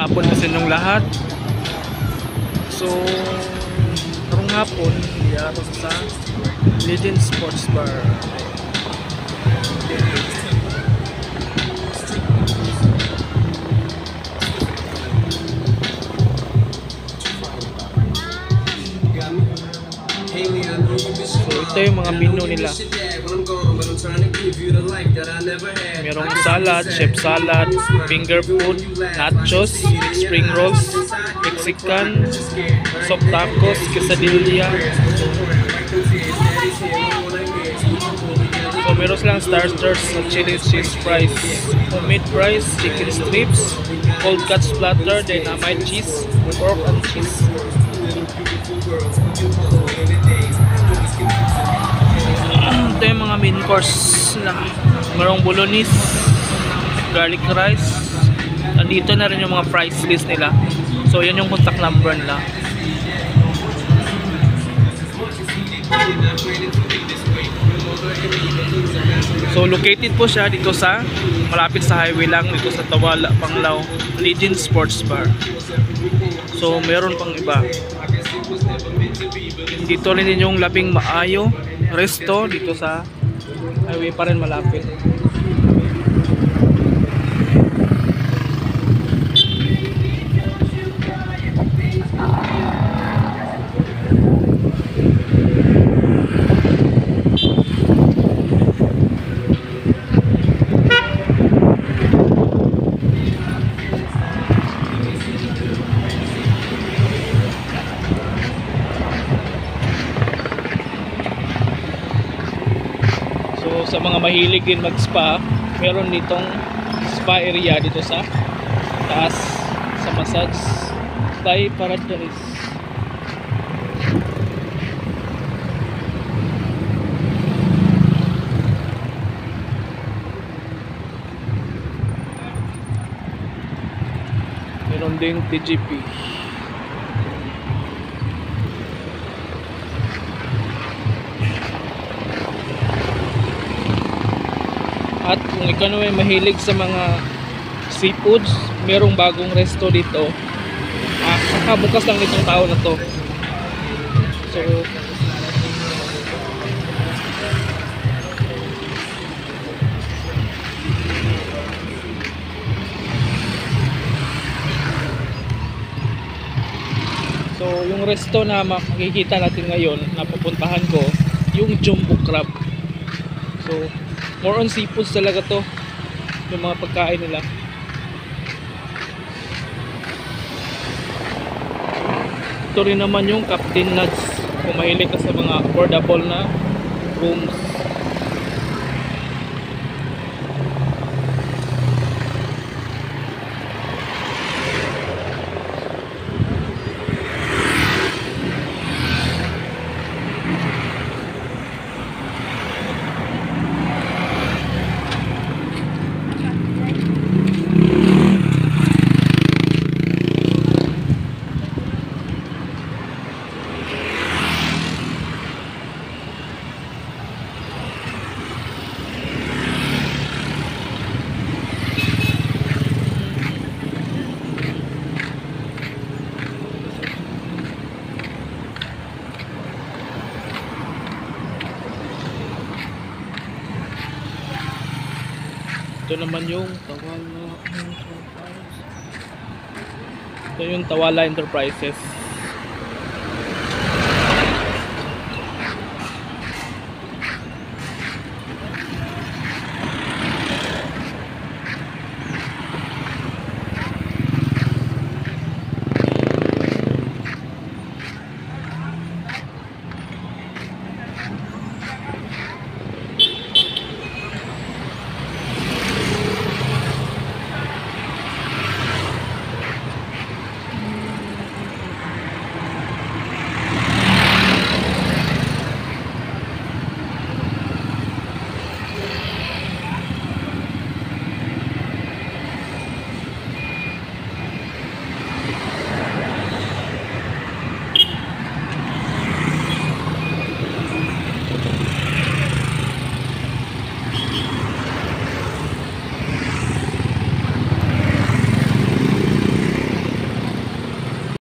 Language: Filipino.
hapon kasi nung lahat. So, karong hapon, yaro sa Legend Sports Bar. So, ito yung mga menu nila. Merong salad, chef salad, finger food, nachos, spring rolls, Mexican, soft tacos, quesadilla. So meron silang starters na chili cheese fries, homemade fries, chicken strips, cold cuts platter, dynamite cheese, pork and cheese. Ito yung mga main course na merong bolognese, garlic rice. Andito na rin yung mga price list nila. So yan yung contact number nila. So located po siya dito sa malapit sa highway lang dito sa Tawala, Panglao, Legend Sports Bar. So meron pang iba. Dito rin din yung Labing Maayo Resto dito sa highway pa rin malapit. Sa mga mahilig din mag-spa, meron ditong spa area dito sa taas sa massage Thai Paradise. Meron ding TGP. At kung ikaw na may mahilig sa mga seafoods, merong bagong resto dito. Bukas lang itong taon na to. So yung resto na makikita natin ngayon na pupuntahan ko, yung Jumbo Crab. So more on seafoods talaga to, yung mga pagkain nila. Ito rin naman yung Captain Nuts kung mahilig ka sa mga affordable na rooms. Ito naman yung Tawala Enterprises. Ito yung Tawala Enterprises.